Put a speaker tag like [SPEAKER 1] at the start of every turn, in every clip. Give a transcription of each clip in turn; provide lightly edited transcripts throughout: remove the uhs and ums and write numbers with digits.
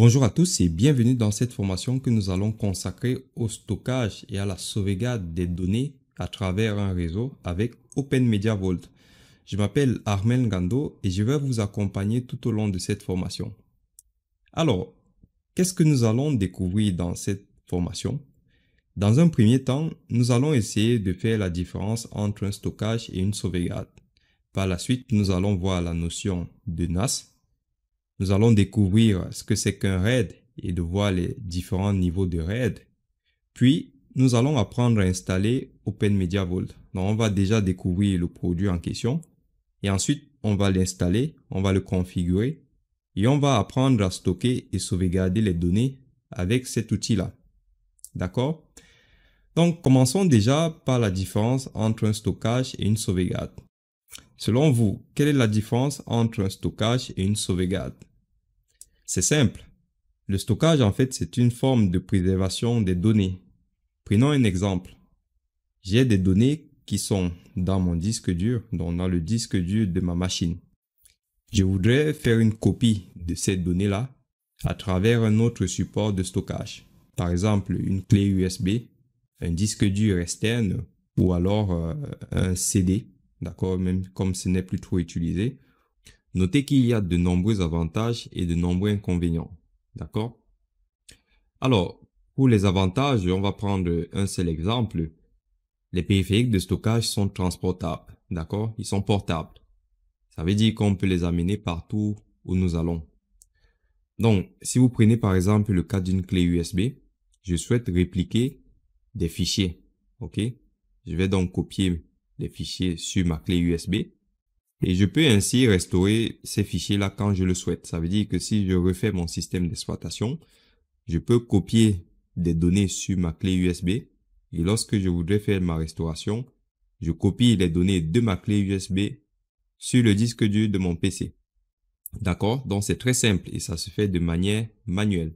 [SPEAKER 1] Bonjour à tous et bienvenue dans cette formation que nous allons consacrer au stockage et à la sauvegarde des données à travers un réseau avec Open Media Vault. Je m'appelle Armel Ngando et je vais vous accompagner tout au long de cette formation. Alors, qu'est-ce que nous allons découvrir dans cette formation? Dans un premier temps, nous allons essayer de faire la différence entre un stockage et une sauvegarde. Par la suite, nous allons voir la notion de NAS. Nous allons découvrir ce que c'est qu'un RAID et de voir les différents niveaux de RAID. Puis, nous allons apprendre à installer Open Media Vault. Donc, on va déjà découvrir le produit en question. Et ensuite, on va l'installer, on va le configurer. Et on va apprendre à stocker et sauvegarder les données avec cet outil-là. D'accord? Donc, commençons déjà par la différence entre un stockage et une sauvegarde. Selon vous, quelle est la différence entre un stockage et une sauvegarde? C'est simple. Le stockage, en fait, c'est une forme de préservation des données. Prenons un exemple. J'ai des données qui sont dans mon disque dur, donc dans le disque dur de ma machine. Je voudrais faire une copie de ces données-là à travers un autre support de stockage. Par exemple, une clé USB, un disque dur externe ou alors un CD, d'accord, même comme ce n'est plus trop utilisé. Notez qu'il y a de nombreux avantages et de nombreux inconvénients. D'accord? Alors, pour les avantages, on va prendre un seul exemple. Les périphériques de stockage sont transportables. D'accord? Ils sont portables. Ça veut dire qu'on peut les amener partout où nous allons. Donc, si vous prenez par exemple le cas d'une clé USB, je souhaite répliquer des fichiers. OK? Je vais donc copier les fichiers sur ma clé USB. Et je peux ainsi restaurer ces fichiers-là quand je le souhaite. Ça veut dire que si je refais mon système d'exploitation, je peux copier des données sur ma clé USB. Et lorsque je voudrais faire ma restauration, je copie les données de ma clé USB sur le disque dur de mon PC. D'accord? Donc c'est très simple et ça se fait de manière manuelle.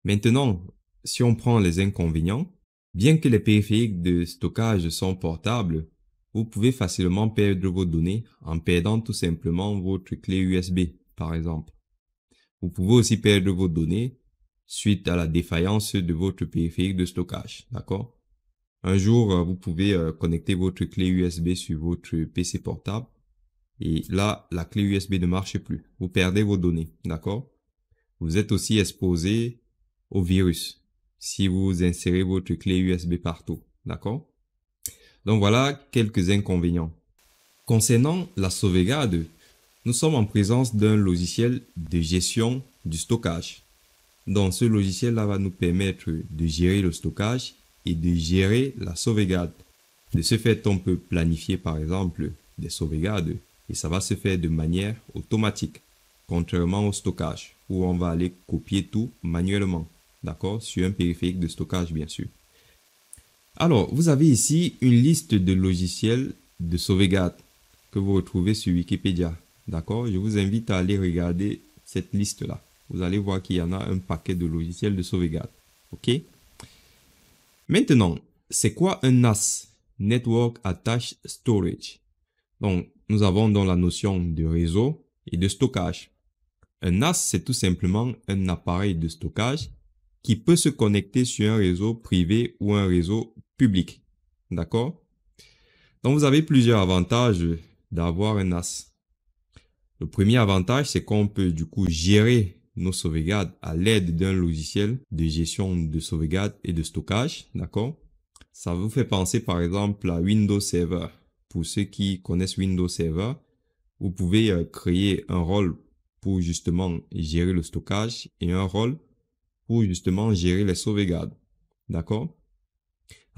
[SPEAKER 1] Maintenant, si on prend les inconvénients, bien que les périphériques de stockage sont portables, vous pouvez facilement perdre vos données en perdant tout simplement votre clé USB, par exemple. Vous pouvez aussi perdre vos données suite à la défaillance de votre périphérique de stockage, d'accord? Un jour, vous pouvez connecter votre clé USB sur votre PC portable et là, la clé USB ne marche plus. Vous perdez vos données, d'accord? Vous êtes aussi exposé au virus si vous insérez votre clé USB partout, d'accord? Donc voilà quelques inconvénients. Concernant la sauvegarde, nous sommes en présence d'un logiciel de gestion du stockage. Donc ce logiciel-là va nous permettre de gérer le stockage et de gérer la sauvegarde. De ce fait, on peut planifier par exemple des sauvegardes et ça va se faire de manière automatique, contrairement au stockage où on va aller copier tout manuellement, d'accord, sur un périphérique de stockage bien sûr. Alors, vous avez ici une liste de logiciels de sauvegarde que vous retrouvez sur Wikipédia. D'accord? Je vous invite à aller regarder cette liste-là. Vous allez voir qu'il y en a un paquet de logiciels de sauvegarde. OK? Maintenant, c'est quoi un NAS? Network Attached Storage. Donc, nous avons dans la notion de réseau et de stockage. Un NAS, c'est tout simplement un appareil de stockage qui peut se connecter sur un réseau privé ou un réseau public. D'accord? Donc, vous avez plusieurs avantages d'avoir un NAS. Le premier avantage, c'est qu'on peut du coup gérer nos sauvegardes à l'aide d'un logiciel de gestion de sauvegarde et de stockage. D'accord? Ça vous fait penser par exemple à Windows Server. Pour ceux qui connaissent Windows Server, vous pouvez créer un rôle pour justement gérer le stockage et un rôle pour justement gérer les sauvegardes. D'accord?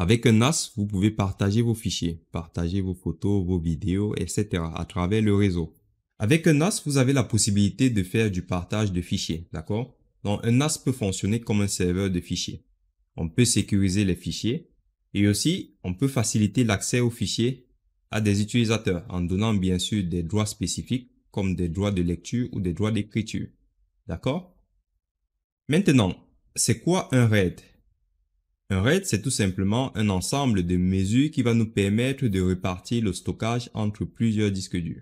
[SPEAKER 1] Avec un NAS, vous pouvez partager vos fichiers, partager vos photos, vos vidéos, etc. à travers le réseau. Avec un NAS, vous avez la possibilité de faire du partage de fichiers. D'accord? Donc, un NAS peut fonctionner comme un serveur de fichiers. On peut sécuriser les fichiers et aussi, on peut faciliter l'accès aux fichiers à des utilisateurs en donnant bien sûr des droits spécifiques comme des droits de lecture ou des droits d'écriture. D'accord? Maintenant, c'est quoi un RAID? Un RAID, c'est tout simplement un ensemble de mesures qui va nous permettre de répartir le stockage entre plusieurs disques durs.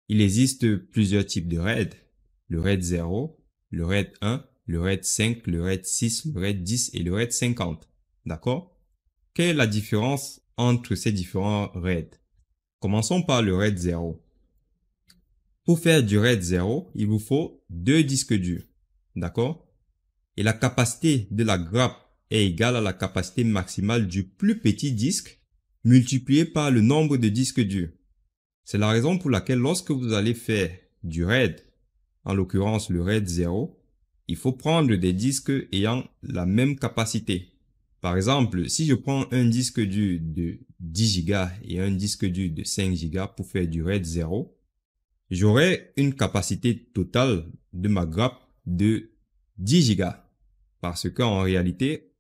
[SPEAKER 1] Il existe plusieurs types de RAID. Le RAID 0, le RAID 1, le RAID 5, le RAID 6, le RAID 10 et le RAID 50. D'accord? Quelle est la différence entre ces différents RAID? Commençons par le RAID 0. Pour faire du RAID 0, il vous faut 2 disques durs. D'accord? Et la capacité de la grappe est égale à la capacité maximale du plus petit disque multiplié par le nombre de disques durs. C'est la raison pour laquelle lorsque vous allez faire du RAID, en l'occurrence le RAID 0, il faut prendre des disques ayant la même capacité. Par exemple, si je prends un disque dur de 10 Go et un disque dur de 5 Go pour faire du RAID 0, j'aurai une capacité totale de ma grappe de 10 Go. Parce qu'en réalité,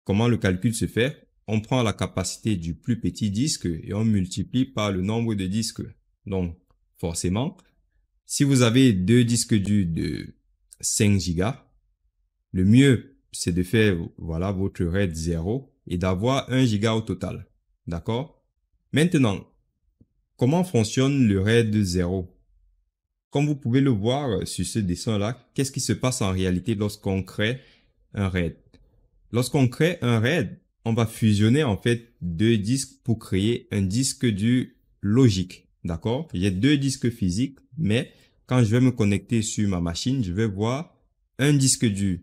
[SPEAKER 1] comment le calcul se fait? On prend la capacité du plus petit disque et on multiplie par le nombre de disques. Donc, forcément, si vous avez 2 disques durs de 5 Go, le mieux, c'est de faire, voilà, votre RAID 0 et d'avoir 1 Go au total. D'accord? Maintenant, comment fonctionne le RAID 0? Comme vous pouvez le voir sur ce dessin-là, qu'est-ce qui se passe en réalité lorsqu'on crée un RAID? Lorsqu'on crée un RAID, on va fusionner en fait 2 disques pour créer un disque dur logique. D'accord? J'ai 2 disques physiques, mais quand je vais me connecter sur ma machine, je vais voir un disque dur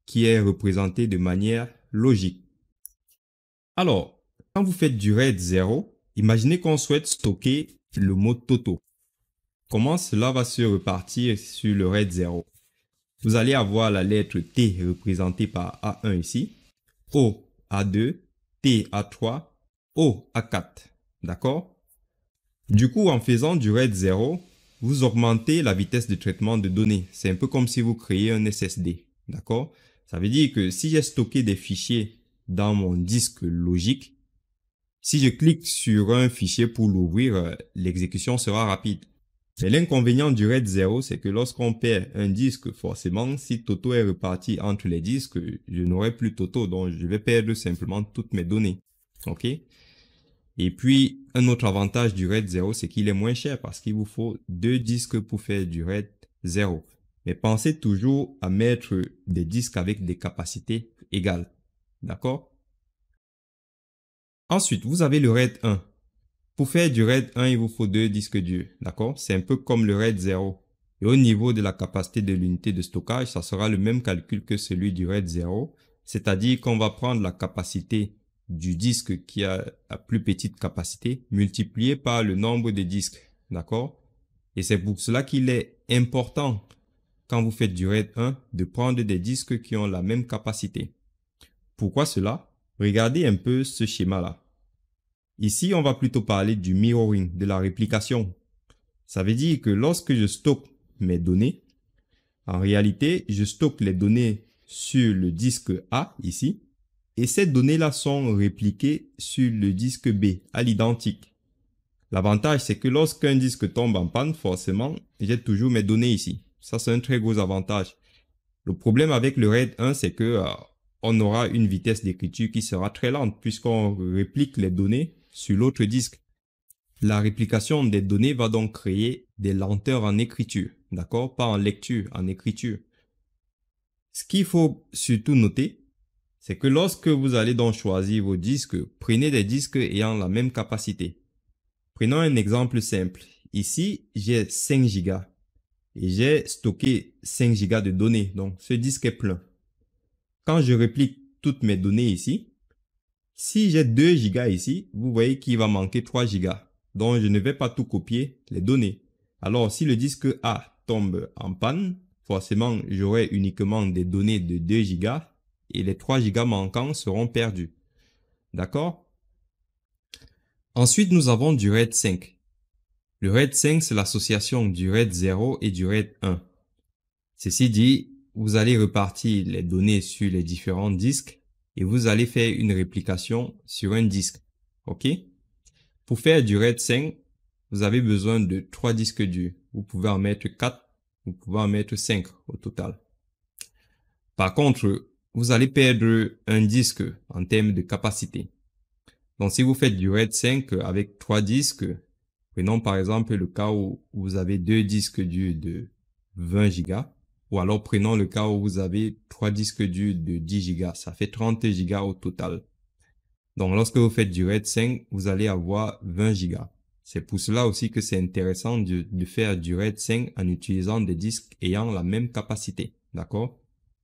[SPEAKER 1] qui est représenté de manière logique. Alors, quand vous faites du RAID 0, imaginez qu'on souhaite stocker le mot Toto. Comment cela va se repartir sur le RAID 0? Vous allez avoir la lettre T représentée par A1 ici, O A2, T A3, O A4. D'accord? Du coup, en faisant du RAID 0, vous augmentez la vitesse de traitement de données. C'est un peu comme si vous créez un SSD. D'accord? Ça veut dire que si j'ai stocké des fichiers dans mon disque logique, si je clique sur un fichier pour l'ouvrir, l'exécution sera rapide. Mais l'inconvénient du RAID 0, c'est que lorsqu'on perd un disque, forcément, si Toto est reparti entre les disques, je n'aurai plus Toto, donc je vais perdre simplement toutes mes données. OK? Et puis, un autre avantage du RAID 0, c'est qu'il est moins cher parce qu'il vous faut 2 disques pour faire du RAID 0. Mais pensez toujours à mettre des disques avec des capacités égales. D'accord? Ensuite, vous avez le RAID 1. Pour faire du RAID 1, il vous faut 2 disques durs, d'accord? C'est un peu comme le RAID 0. Et au niveau de la capacité de l'unité de stockage, ça sera le même calcul que celui du RAID 0, c'est-à-dire qu'on va prendre la capacité du disque qui a la plus petite capacité multiplié par le nombre de disques, d'accord? Et c'est pour cela qu'il est important, quand vous faites du RAID 1, de prendre des disques qui ont la même capacité. Pourquoi cela? Regardez un peu ce schéma-là. Ici, on va plutôt parler du mirroring, de la réplication. Ça veut dire que lorsque je stocke mes données, en réalité, je stocke les données sur le disque A, ici, et ces données-là sont répliquées sur le disque B, à l'identique. L'avantage, c'est que lorsqu'un disque tombe en panne, forcément, j'ai toujours mes données ici. Ça, c'est un très gros avantage. Le problème avec le RAID 1, c'est que on aura une vitesse d'écriture qui sera très lente puisqu'on réplique les données sur l'autre disque. La réplication des données va donc créer des lenteurs en écriture, d'accord? Pas en lecture, en écriture. Ce qu'il faut surtout noter, c'est que lorsque vous allez donc choisir vos disques, prenez des disques ayant la même capacité. Prenons un exemple simple. Ici, j'ai 5 Go et j'ai stocké 5 Go de données, donc ce disque est plein. Quand je réplique toutes mes données ici, si j'ai 2 Go ici, vous voyez qu'il va manquer 3 Go. Donc, je ne vais pas tout copier les données. Alors, si le disque A tombe en panne, forcément, j'aurai uniquement des données de 2 Go et les 3 Go manquants seront perdus. D'accord? Ensuite, nous avons du RAID 5. Le RAID 5, c'est l'association du RAID 0 et du RAID 1. Ceci dit, vous allez repartir les données sur les différents disques et vous allez faire une réplication sur un disque. OK? Pour faire du RAID 5, vous avez besoin de 3 disques durs. Vous pouvez en mettre 4, vous pouvez en mettre 5 au total. Par contre, vous allez perdre un disque en termes de capacité. Donc, si vous faites du RAID 5 avec 3 disques, prenons par exemple le cas où vous avez 2 disques durs de 20 Go. Ou alors prenons le cas où vous avez 3 disques durs de 10 Go. Ça fait 30 Go au total. Donc, lorsque vous faites du RAID 5, vous allez avoir 20 Go. C'est pour cela aussi que c'est intéressant de faire du RAID 5 en utilisant des disques ayant la même capacité. D'accord?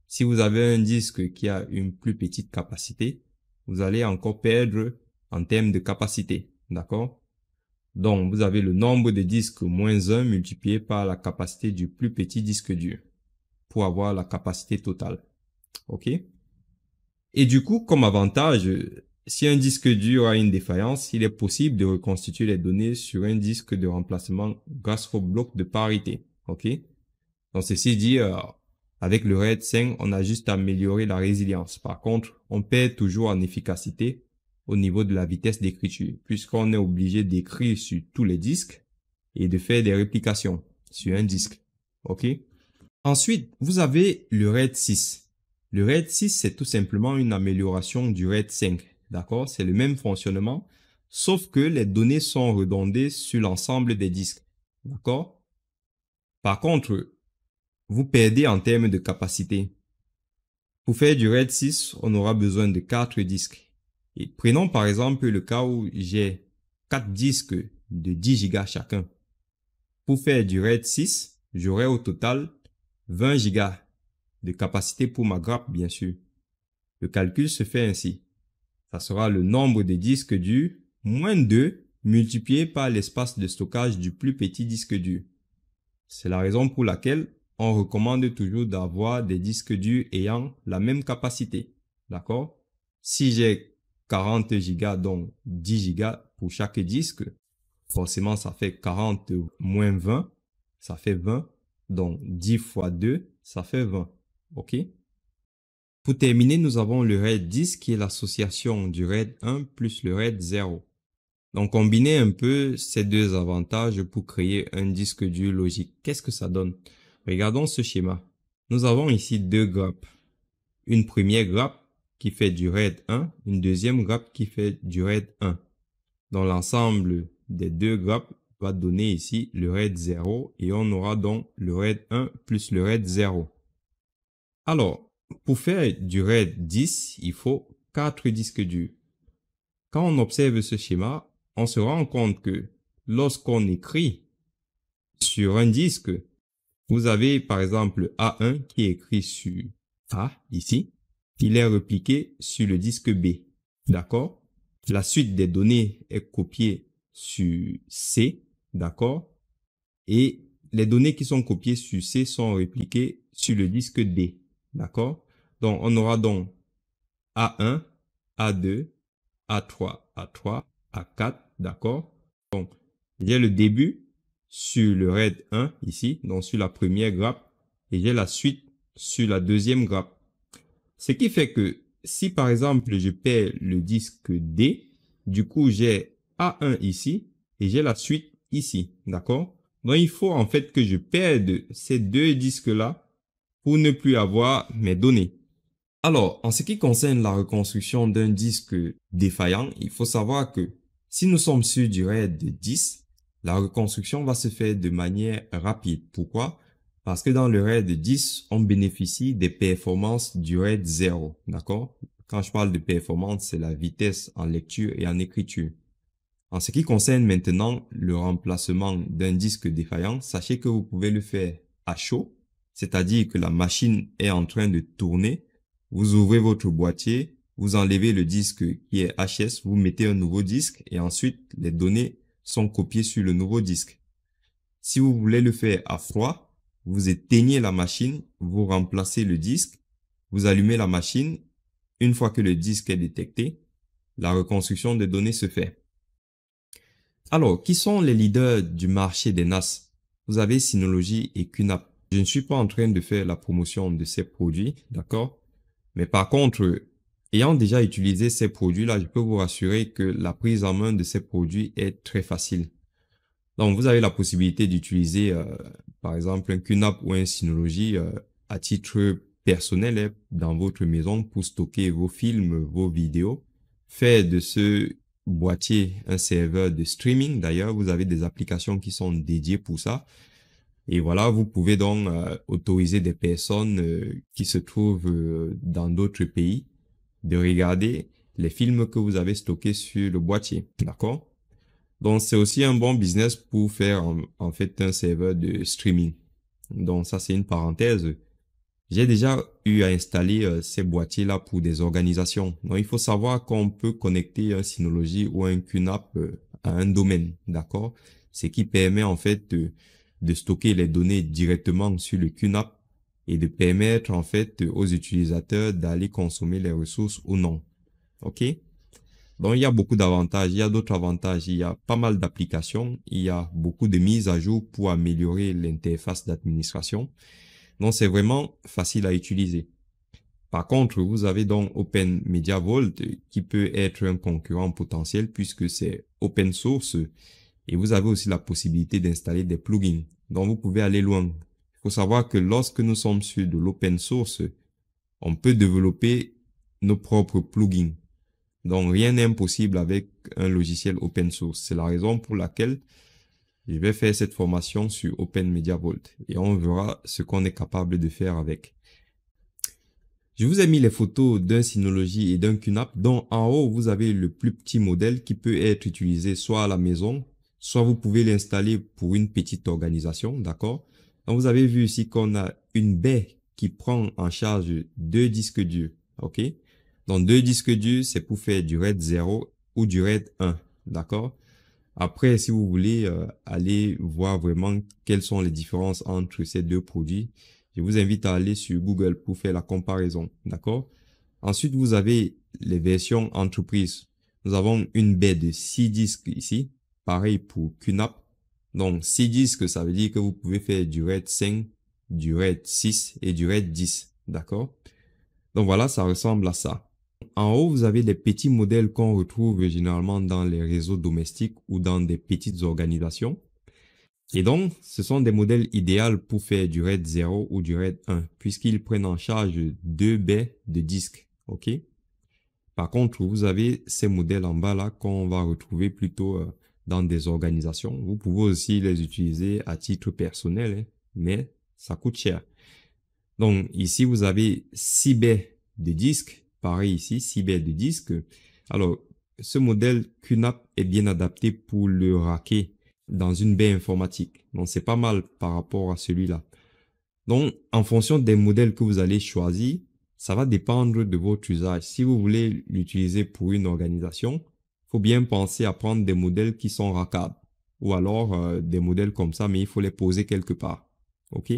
[SPEAKER 1] Si vous avez un disque qui a une plus petite capacité, vous allez encore perdre en termes de capacité. D'accord? Donc, vous avez le nombre de disques moins 1 multiplié par la capacité du plus petit disque dur pour avoir la capacité totale. OK? Et du coup, comme avantage, si un disque dur a une défaillance, il est possible de reconstituer les données sur un disque de remplacement grâce au bloc de parité. OK? Donc, ceci dit, avec le RAID 5, on a juste amélioré la résilience. Par contre, on perd toujours en efficacité au niveau de la vitesse d'écriture, puisqu'on est obligé d'écrire sur tous les disques et de faire des réplications sur un disque. OK? Ensuite, vous avez le RAID 6. Le RAID 6, c'est tout simplement une amélioration du RAID 5. D'accord? C'est le même fonctionnement, sauf que les données sont redondées sur l'ensemble des disques. D'accord? Par contre, vous perdez en termes de capacité. Pour faire du RAID 6, on aura besoin de 4 disques. Et prenons par exemple le cas où j'ai 4 disques de 10 Go chacun. Pour faire du RAID 6, j'aurai au total 20 Go de capacité pour ma grappe, bien sûr. Le calcul se fait ainsi. Ça sera le nombre de disques durs moins 2 multiplié par l'espace de stockage du plus petit disque dur. C'est la raison pour laquelle on recommande toujours d'avoir des disques durs ayant la même capacité. D'accord? Si j'ai 40 Go, donc 10 Go pour chaque disque, forcément ça fait 40 moins 20, ça fait 20. Donc 10 fois 2, ça fait 20. OK? Pour terminer, nous avons le RAID 10 qui est l'association du RAID 1 plus le RAID 0. Donc, combiner un peu ces deux avantages pour créer un disque dur logique. Qu'est-ce que ça donne? Regardons ce schéma. Nous avons ici deux grappes. Une première grappe qui fait du RAID 1, une deuxième grappe qui fait du RAID 1. Donc, l'ensemble des deux grappes va donner ici le RAID 0 et on aura donc le RAID 1 plus le RAID 0. Alors, pour faire du RAID 10, il faut 4 disques durs. Quand on observe ce schéma, on se rend compte que lorsqu'on écrit sur un disque, vous avez par exemple A1 qui est écrit sur A, ici. Il est repliqué sur le disque B. D'accord? La suite des données est copiée sur C. D'accord? Et les données qui sont copiées sur C sont répliquées sur le disque D. D'accord? Donc, on aura donc A1, A2, A3, A3, A4, d'accord? Donc, j'ai le début sur le RAID 1 ici, donc sur la première grappe, et j'ai la suite sur la deuxième grappe. Ce qui fait que si par exemple je perds le disque D, du coup j'ai A1 ici et j'ai la suite ici, d'accord? Donc il faut en fait que je perde ces deux disques-là pour ne plus avoir mes données. Alors, en ce qui concerne la reconstruction d'un disque défaillant, il faut savoir que si nous sommes sur du RAID 10, la reconstruction va se faire de manière rapide. Pourquoi? Parce que dans le RAID 10, on bénéficie des performances du RAID 0. D'accord? Quand je parle de performance, c'est la vitesse en lecture et en écriture. En ce qui concerne maintenant le remplacement d'un disque défaillant, sachez que vous pouvez le faire à chaud, c'est-à-dire que la machine est en train de tourner. Vous ouvrez votre boîtier, vous enlevez le disque qui est HS, vous mettez un nouveau disque et ensuite les données sont copiées sur le nouveau disque. Si vous voulez le faire à froid, vous éteignez la machine, vous remplacez le disque, vous allumez la machine. Une fois que le disque est détecté, la reconstruction des données se fait. Alors, qui sont les leaders du marché des NAS? Vous avez Synology et QNAP. Je ne suis pas en train de faire la promotion de ces produits, d'accord? Mais par contre, ayant déjà utilisé ces produits-là, je peux vous rassurer que la prise en main de ces produits est très facile. Donc, vous avez la possibilité d'utiliser, par exemple, un QNAP ou un Synology à titre personnel dans votre maison pour stocker vos films, vos vidéos. Faire de ce boîtier un serveur de streaming. D'ailleurs, vous avez des applications qui sont dédiées pour ça. Et voilà, vous pouvez donc autoriser des personnes qui se trouvent dans d'autres pays de regarder les films que vous avez stockés sur le boîtier, d'accord? Donc, c'est aussi un bon business pour faire en fait un serveur de streaming. Donc, ça, c'est une parenthèse. J'ai déjà eu à installer ces boîtiers-là pour des organisations. Donc, il faut savoir qu'on peut connecter un Synology ou un QNAP à un domaine, d'accord? Ce qui permet en fait de stocker les données directement sur le QNAP et de permettre en fait aux utilisateurs d'aller consommer les ressources ou non. OK? Donc, il y a beaucoup d'avantages. Il y a d'autres avantages. Il y a pas mal d'applications. Il y a beaucoup de mises à jour pour améliorer l'interface d'administration. Donc, c'est vraiment facile à utiliser. Par contre, vous avez donc Open Media Vault qui peut être un concurrent potentiel puisque c'est open source et vous avez aussi la possibilité d'installer des plugins. Donc, vous pouvez aller loin. Il faut savoir que lorsque nous sommes sur de l'open source, on peut développer nos propres plugins. Donc, rien n'est impossible avec un logiciel open source. C'est la raison pour laquelle je vais faire cette formation sur Open Media Vault et on verra ce qu'on est capable de faire avec. Je vous ai mis les photos d'un Synology et d'un QNAP dont en haut, vous avez le plus petit modèle qui peut être utilisé soit à la maison, soit vous pouvez l'installer pour une petite organisation, d'accord? Donc, vous avez vu ici qu'on a une baie qui prend en charge 2 disques durs, ok? Donc, 2 disques durs, c'est pour faire du RAID 0 ou du RAID 1, d'accord? Après, si vous voulez aller voir vraiment quelles sont les différences entre ces deux produits, je vous invite à aller sur Google pour faire la comparaison, d'accord? Ensuite, vous avez les versions entreprise. Nous avons une baie de 6 disques ici, pareil pour QNAP. Donc, 6 disques, ça veut dire que vous pouvez faire du RAID 5, du RAID 6 et du RAID 10, d'accord? Donc voilà, ça ressemble à ça. En haut, vous avez des petits modèles qu'on retrouve généralement dans les réseaux domestiques ou dans des petites organisations. Et donc, ce sont des modèles idéaux pour faire du RAID 0 ou du RAID 1, puisqu'ils prennent en charge 2 baies de disques. OK? Par contre, vous avez ces modèles en bas là qu'on va retrouver plutôt dans des organisations. Vous pouvez aussi les utiliser à titre personnel, hein, mais ça coûte cher. Donc ici, vous avez 6 baies de disques. Pareil ici, 6 baies de disques. Alors, ce modèle QNAP est bien adapté pour le racker dans une baie informatique. Donc, c'est pas mal par rapport à celui-là. Donc, en fonction des modèles que vous allez choisir, ça va dépendre de votre usage. Si vous voulez l'utiliser pour une organisation, faut bien penser à prendre des modèles qui sont rackables. Ou alors des modèles comme ça, mais il faut les poser quelque part. OK?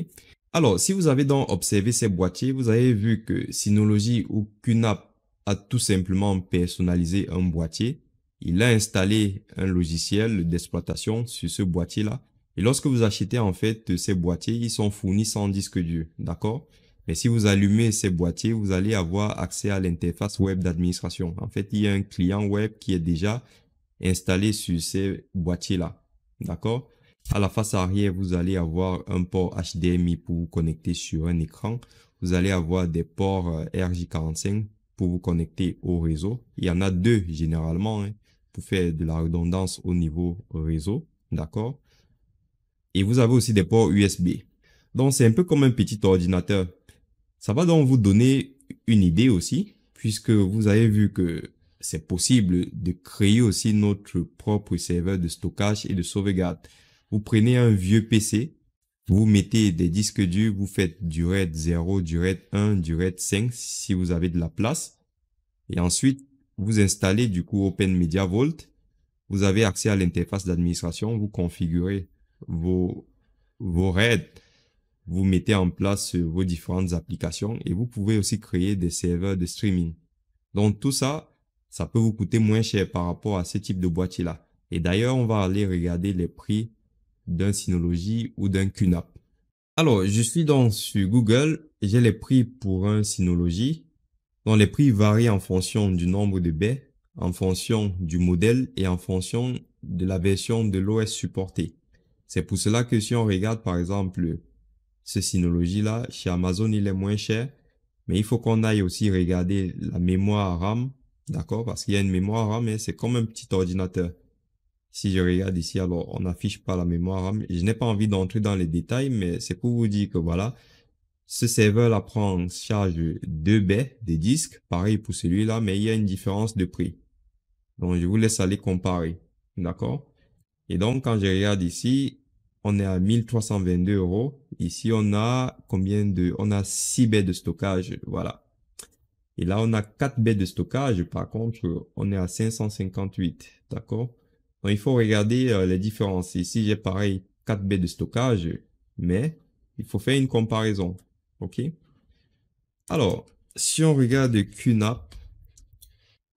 [SPEAKER 1] Alors, si vous avez donc observé ces boîtiers, vous avez vu que Synology ou QNAP a tout simplement personnalisé un boîtier. Il a installé un logiciel d'exploitation sur ce boîtier-là. Et lorsque vous achetez en fait ces boîtiers, ils sont fournis sans disque dur, d'accord? Mais si vous allumez ces boîtiers, vous allez avoir accès à l'interface web d'administration. En fait, il y a un client web qui est déjà installé sur ces boîtiers-là, d'accord? À la face arrière, vous allez avoir un port HDMI pour vous connecter sur un écran. Vous allez avoir des ports RJ45 pour vous connecter au réseau. Il y en a 2 généralement, hein, pour faire de la redondance au niveau réseau, d'accord? Et vous avez aussi des ports USB. Donc, c'est un peu comme un petit ordinateur. Ça va donc vous donner une idée aussi, puisque vous avez vu que c'est possible de créer aussi notre propre serveur de stockage et de sauvegarde. Vous prenez un vieux PC, vous mettez des disques durs, vous faites du RAID 0, du RAID 1, du RAID 5 si vous avez de la place. Et ensuite, vous installez du coup Open Media Vault. Vous avez accès à l'interface d'administration, vous configurez vos RAID, vous mettez en place vos différentes applications et vous pouvez aussi créer des serveurs de streaming. Donc tout ça, ça peut vous coûter moins cher par rapport à ce type de boîtier-là. Et d'ailleurs, on va aller regarder les prix d'un Synology ou d'un QNAP. Alors, je suis donc sur Google et j'ai les prix pour un Synology. Donc les prix varient en fonction du nombre de baies, en fonction du modèle et en fonction de la version de l'OS supportée. C'est pour cela que si on regarde par exemple ce Synology-là, chez Amazon, il est moins cher. Mais il faut qu'on aille aussi regarder la mémoire RAM, d'accord? Parce qu'il y a une mémoire RAM, mais c'est comme un petit ordinateur. Si je regarde ici, alors on n'affiche pas la mémoire RAM. Je n'ai pas envie d'entrer dans les détails, mais c'est pour vous dire que voilà, ce serveur-là prend en charge 2 baies des disques, pareil pour celui-là, mais il y a une différence de prix. Donc, je vous laisse aller comparer. D'accord? Et donc, quand je regarde ici, on est à 1322 euros. Ici, on a on a 6 baies de stockage. Voilà. Et là, on a 4 baies de stockage. Par contre, on est à 558. D'accord? Donc, il faut regarder les différences. Ici, j'ai pareil 4 baies de stockage, mais il faut faire une comparaison. OK? Alors, si on regarde QNAP,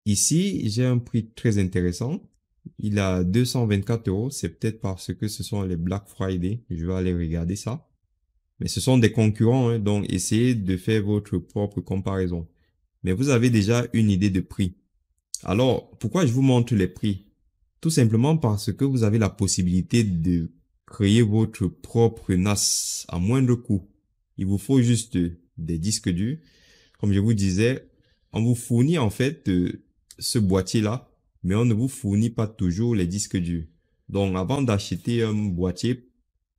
[SPEAKER 1] ici, j'ai un prix très intéressant. Il a 224 euros. C'est peut-être parce que ce sont les Black Friday. Je vais aller regarder ça. Mais ce sont des concurrents, hein, donc essayez de faire votre propre comparaison. Mais vous avez déjà une idée de prix. Alors, pourquoi je vous montre les prix? Tout simplement parce que vous avez la possibilité de créer votre propre NAS à moindre coût. Il vous faut juste des disques durs. Comme je vous disais, on vous fournit en fait ce boîtier-là, mais on ne vous fournit pas toujours les disques durs. Donc, avant d'acheter un boîtier,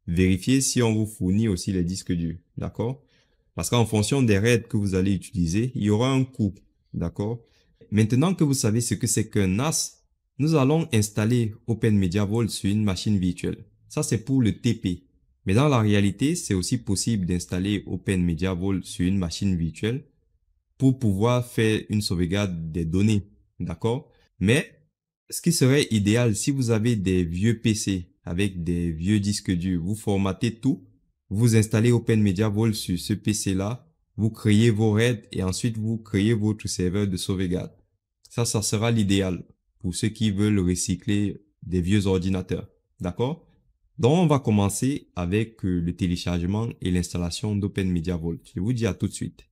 [SPEAKER 1] vérifiez si on vous fournit aussi les disques durs. D'accord? Parce qu'en fonction des RAID que vous allez utiliser, il y aura un coût. D'accord? Maintenant que vous savez ce que c'est qu'un NAS, nous allons installer OpenMediaVault sur une machine virtuelle. Ça, c'est pour le TP. Mais dans la réalité, c'est aussi possible d'installer OpenMediaVault sur une machine virtuelle pour pouvoir faire une sauvegarde des données. D'accord? Mais ce qui serait idéal, si vous avez des vieux PC avec des vieux disques durs, vous formatez tout, vous installez OpenMediaVault sur ce PC-là, vous créez vos RAID et ensuite vous créez votre serveur de sauvegarde. Ça sera l'idéal pour ceux qui veulent recycler des vieux ordinateurs. D'accord? Donc, on va commencer avec le téléchargement et l'installation d'OpenMediaVault. Je vous dis à tout de suite.